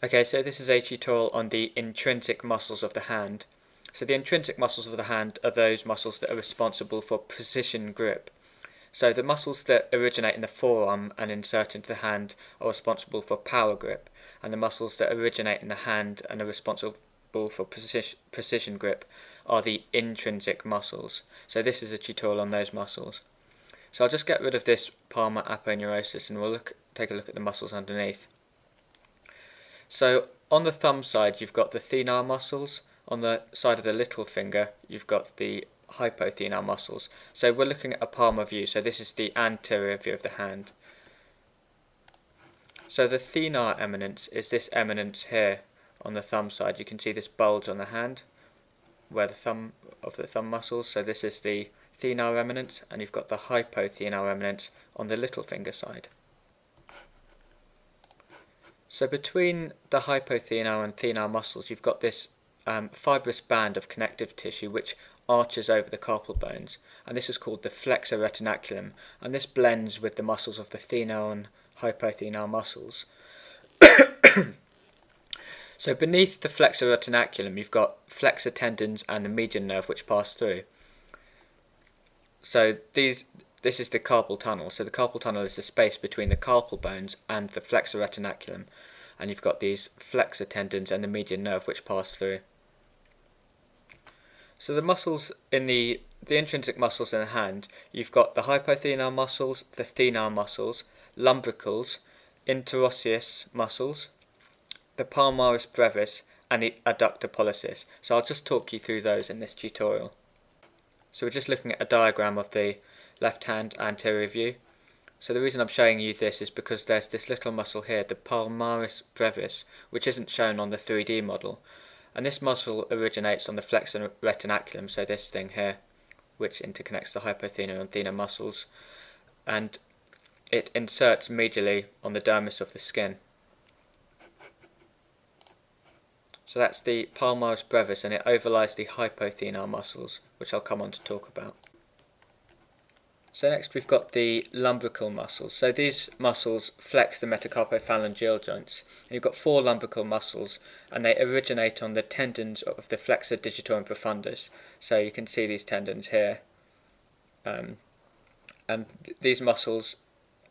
Okay, so this is a tutorial on the intrinsic muscles of the hand. So the intrinsic muscles of the hand are those muscles that are responsible for precision grip. So the muscles that originate in the forearm and insert into the hand are responsible for power grip, and the muscles that originate in the hand and are responsible for precision grip are the intrinsic muscles. So this is a tutorial on those muscles. So I'll just get rid of this palmar aponeurosis and we'll take a look at the muscles underneath. So on the thumb side you've got the thenar muscles, on the side of the little finger you've got the hypothenar muscles. So we're looking at a palmar view, so this is the anterior view of the hand. So the thenar eminence is this eminence here on the thumb side. You can see this bulge on the hand where the thumb muscles, so this is the thenar eminence, and you've got the hypothenar eminence on the little finger side. So between the hypothenar and thenar muscles you've got this fibrous band of connective tissue which arches over the carpal bones, and this is called the flexor retinaculum, and this blends with the muscles of the thenar and hypothenar muscles. So beneath the flexor retinaculum you've got flexor tendons and the median nerve which pass through. So this is the carpal tunnel. So the carpal tunnel is the space between the carpal bones and the flexor retinaculum, and you've got these flexor tendons and the median nerve which pass through. So the muscles in the intrinsic muscles in the hand, you've got the hypothenar muscles, the thenar muscles, lumbricals, interosseous muscles, the palmaris brevis, and the adductor pollicis. So I'll just talk you through those in this tutorial. So we're just looking at a diagram of the left hand anterior view. So the reason I'm showing you this is because there's this little muscle here, the palmaris brevis, which isn't shown on the 3D model. And this muscle originates on the flexor retinaculum, so this thing here, which interconnects the hypothenar and thenar muscles, and it inserts medially on the dermis of the skin. So that's the palmaris brevis, and it overlies the hypothenar muscles, which I'll come on to talk about. So next we've got the lumbrical muscles. So these muscles flex the metacarpophalangeal joints. And you've got 4 lumbrical muscles, and they originate on the tendons of the flexor digitorum profundus. So you can see these tendons here. These muscles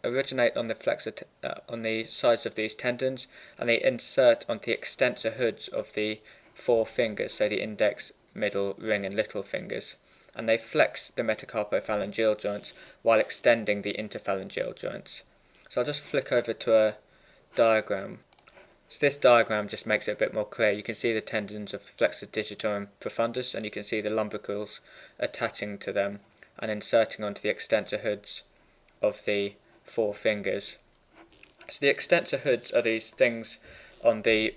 originate on the on the sides of these tendons, and they insert onto the extensor hoods of the 4 fingers, so the index, middle, ring and little fingers. And they flex the metacarpophalangeal joints while extending the interphalangeal joints. So I'll just flick over to a diagram. So this diagram just makes it a bit more clear. You can see the tendons of the flexor digitorum profundus, and you can see the lumbricals attaching to them and inserting onto the extensor hoods of the 4 fingers. So the extensor hoods are these things on the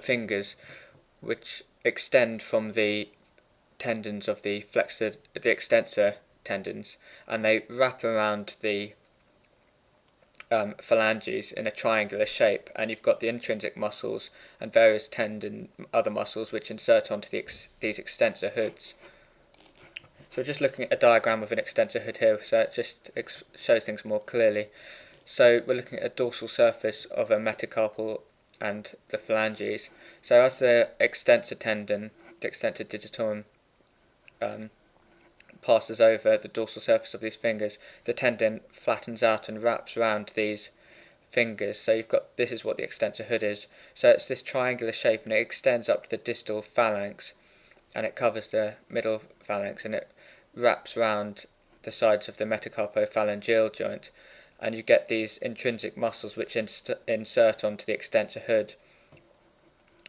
fingers which extend from the tendons of the extensor tendons, and they wrap around the phalanges in a triangular shape, and you've got the intrinsic muscles and various other muscles which insert onto these extensor hoods. So we're just looking at a diagram of an extensor hood here, so it just shows things more clearly. So we're looking at a dorsal surface of a metacarpal and the phalanges. So as the extensor tendon, the extensor digitorum, passes over the dorsal surface of these fingers, the tendon flattens out and wraps around these fingers. So this is what the extensor hood is. So it's this triangular shape, and it extends up to the distal phalanx, and it covers the middle phalanx, and it wraps around the sides of the metacarpophalangeal joint, and you get these intrinsic muscles which insert onto the extensor hood.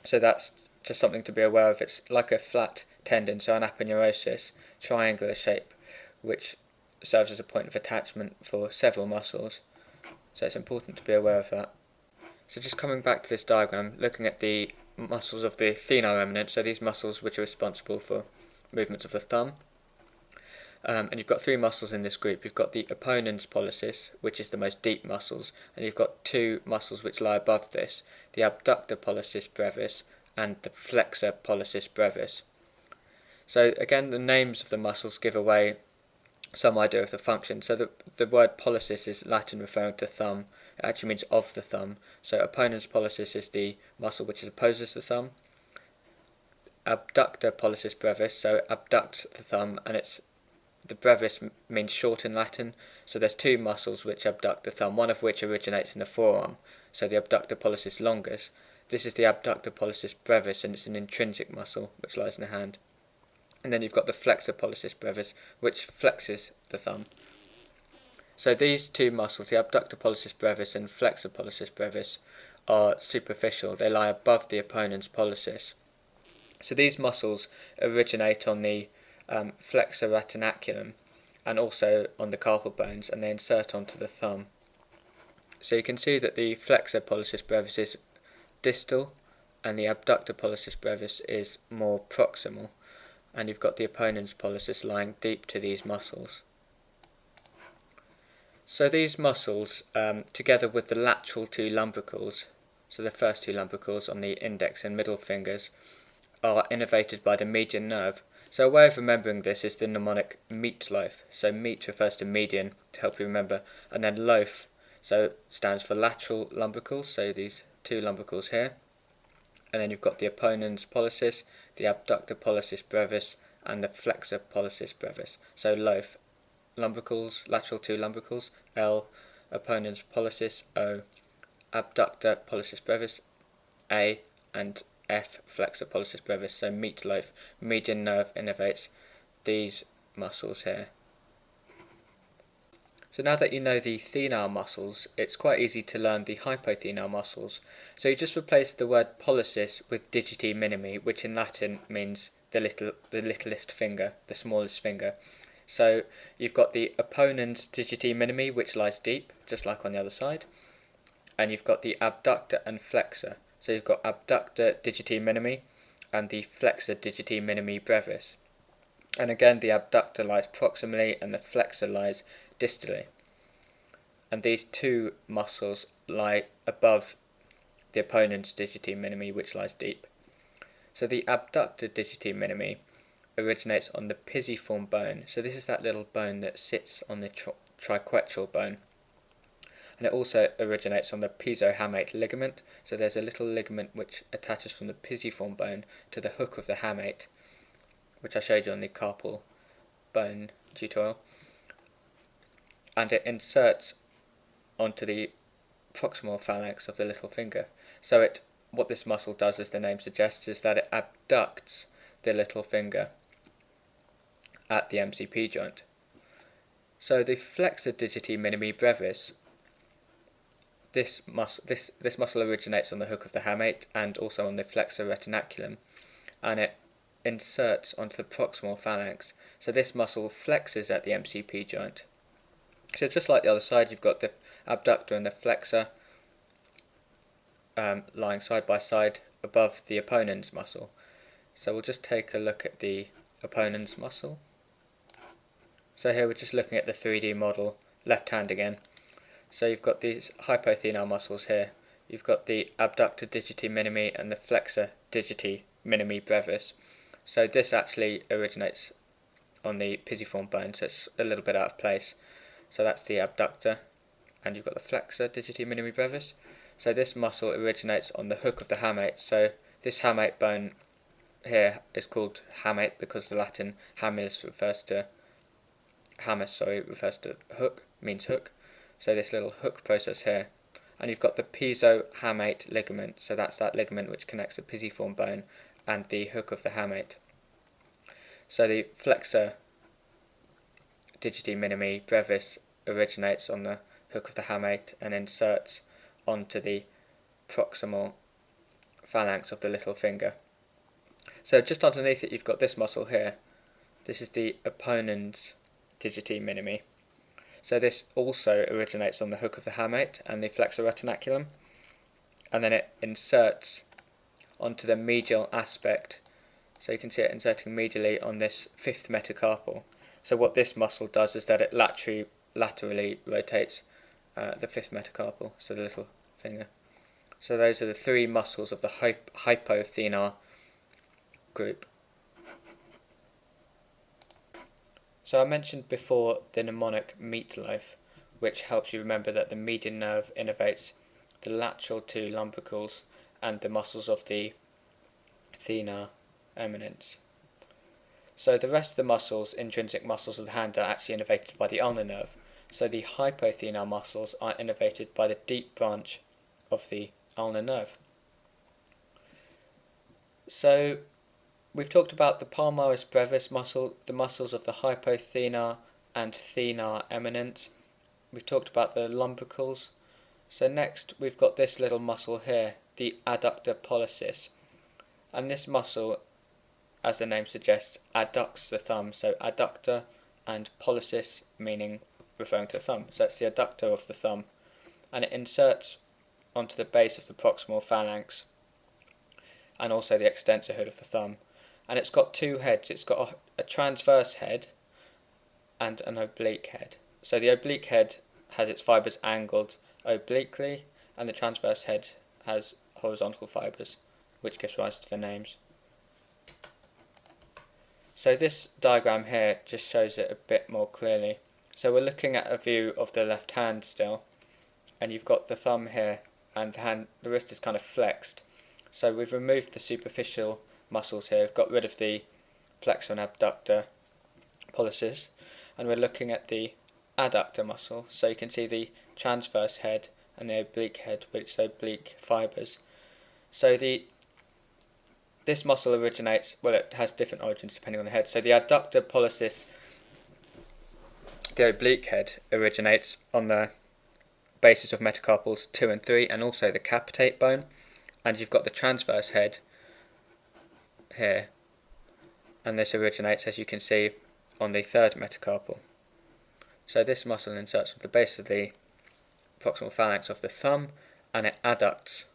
So that's just something to be aware of. It's like a flat tendon, so an aponeurosis, triangular shape, which serves as a point of attachment for several muscles. So it's important to be aware of that. So just coming back to this diagram, looking at the muscles of the thenar eminence, so these muscles which are responsible for movements of the thumb. And you've got 3 muscles in this group. You've got the opponens pollicis, which is the most deep muscles, and you've got 2 muscles which lie above this, the abductor pollicis brevis and the flexor pollicis brevis. So again, the names of the muscles give away some idea of the function. So the word pollicis is Latin referring to thumb. It actually means of the thumb. So opponens pollicis is the muscle which opposes the thumb. Abductor pollicis brevis, so abducts the thumb, and the brevis means short in Latin. So there's two muscles which abduct the thumb, one of which originates in the forearm, so the abductor pollicis longus. This is the abductor pollicis brevis, and it's an intrinsic muscle which lies in the hand. And then you've got the flexor pollicis brevis, which flexes the thumb. So these two muscles, the abductor pollicis brevis and flexor pollicis brevis, are superficial. They lie above the opponens pollicis. So these muscles originate on the flexor retinaculum and also on the carpal bones, and they insert onto the thumb. So you can see that the flexor pollicis brevis is distal and the abductor pollicis brevis is more proximal, and you've got the opponens pollicis lying deep to these muscles. So these muscles, together with the lateral two lumbricals, so the first two lumbricals on the index and middle fingers, are innervated by the median nerve. So a way of remembering this is the mnemonic meatloaf. So meat refers to median to help you remember, and then loaf so stands for lateral lumbricals, so these two lumbricals here. And then you've got the opponens pollicis, the abductor pollicis brevis, and the flexor pollicis brevis. So loaf, lumbricals, lateral two lumbricals, L, opponens pollicis, O, abductor pollicis brevis, A, and F, flexor pollicis brevis. So meatloaf, median nerve innervates these muscles here. So now that you know the thenar muscles, it's quite easy to learn the hypothenar muscles. So you just replace the word pollicis with digiti minimi, which in Latin means the littlest finger, the smallest finger. So you've got the opponens digiti minimi, which lies deep, just like on the other side, and you've got the abductor and flexor. So you've got abductor digiti minimi and the flexor digiti minimi brevis. And again, the abductor lies proximally and the flexor lies distally. And these two muscles lie above the opponens digiti minimi, which lies deep. So the abductor digiti minimi originates on the pisiform bone. So this is that little bone that sits on the triquetral bone. And it also originates on the pisohamate ligament. So there's a little ligament which attaches from the pisiform bone to the hook of the hamate, which I showed you on the carpal bone tutorial. And it inserts onto the proximal phalanx of the little finger. So what this muscle does, as the name suggests, is that it abducts the little finger at the MCP joint. So the flexor digiti minimi brevis, this muscle originates on the hook of the hamate and also on the flexor retinaculum, and it inserts onto the proximal phalanx. So this muscle flexes at the MCP joint. So just like the other side, you've got the abductor and the flexor lying side by side above the opponens muscle. So we'll just take a look at the opponens muscle. So here we're just looking at the 3D model, left hand again. So you've got these hypothenar muscles here. You've got the abductor digiti minimi and the flexor digiti minimi brevis. So this actually originates on the pisiform bone, so it's a little bit out of place. So that's the abductor, and you've got the flexor digiti minimi brevis. So this muscle originates on the hook of the hamate. So this hamate bone here is called hamate because the Latin hamus refers to hook, means hook. So this little hook process here, and you've got the pisohamate ligament. So that's that ligament which connects the pisiform bone and the hook of the hamate. So the flexor digiti minimi brevis originates on the hook of the hamate and inserts onto the proximal phalanx of the little finger. So just underneath it you've got this muscle here. This is the opponens digiti minimi. So this also originates on the hook of the hamate and the flexor retinaculum, and then it inserts onto the medial aspect. So you can see it inserting medially on this fifth metacarpal. So what this muscle does is that it laterally rotates the fifth metacarpal, so the little finger. So those are the three muscles of the hypothenar group. So I mentioned before the mnemonic meatloaf, which helps you remember that the median nerve innervates the lateral two lumbricals and the muscles of the thenar eminence. So the rest of the muscles, intrinsic muscles of the hand, are actually innervated by the ulnar nerve. So the hypothenar muscles are innervated by the deep branch of the ulnar nerve. So we've talked about the palmaris brevis muscle, the muscles of the hypothenar and thenar eminence. We've talked about the lumbricals. So next we've got this little muscle here, the adductor pollicis. And this muscle, as the name suggests, adducts the thumb. So adductor and pollicis meaning referring to the thumb. So it's the adductor of the thumb. And it inserts onto the base of the proximal phalanx and also the extensor hood of the thumb. And it's got two heads. It's got a transverse head and an oblique head. So the oblique head has its fibres angled obliquely, and the transverse head has horizontal fibres, which gives rise to the names. So this diagram here just shows it a bit more clearly. So we're looking at a view of the left hand still, and you've got the thumb here, and the wrist is kind of flexed. So we've removed the superficial muscles here, we've got rid of the flexor and abductor pollicis, and we're looking at the adductor muscle. So you can see the transverse head and the oblique head with its oblique fibres. So this muscle originates, well, it has different origins depending on the head. So the adductor pollicis, the oblique head, originates on the basis of metacarpals 2 and 3 and also the capitate bone. And you've got the transverse head here, and this originates, as you can see, on the third metacarpal. So this muscle inserts at the base of the proximal phalanx of the thumb, and it adducts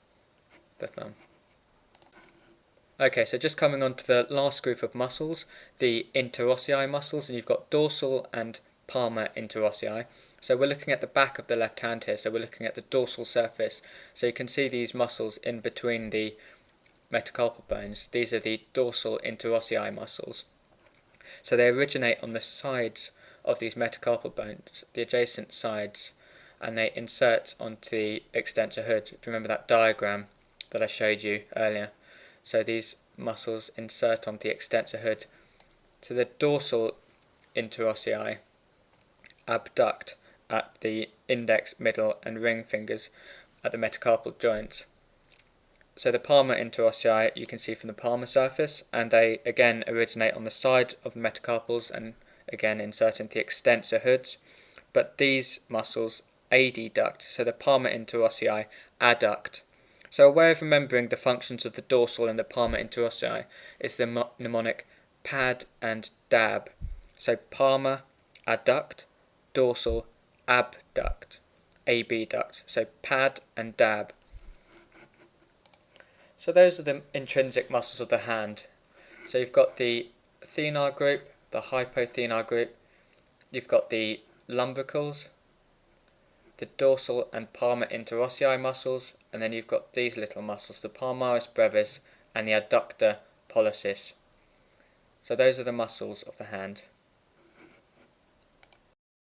the thumb. Okay, so just coming on to the last group of muscles, the interossei muscles, and you've got dorsal and palmar interossei. So we're looking at the back of the left hand here, so we're looking at the dorsal surface. So you can see these muscles in between the metacarpal bones. These are the dorsal interossei muscles. So they originate on the sides of these metacarpal bones, the adjacent sides, and they insert onto the extensor hood. Do you remember that diagram that I showed you earlier? So these muscles insert onto the extensor hood. So the dorsal interossei abduct at the index, middle and ring fingers at the metacarpal joints. So the palmar interossei you can see from the palmar surface, and they again originate on the side of the metacarpals and again insert into the extensor hoods. But these muscles adduct, so the palmar interossei adduct. So a way of remembering the functions of the dorsal and the palmar interossei is the mnemonic pad and dab. So palmar adduct, dorsal abduct, abduct. So pad and dab. So those are the intrinsic muscles of the hand. So you've got the thenar group, the hypothenar group, you've got the lumbricals, the dorsal and palmar interossei muscles, and then you've got these little muscles, the palmaris brevis and the adductor pollicis. So those are the muscles of the hand.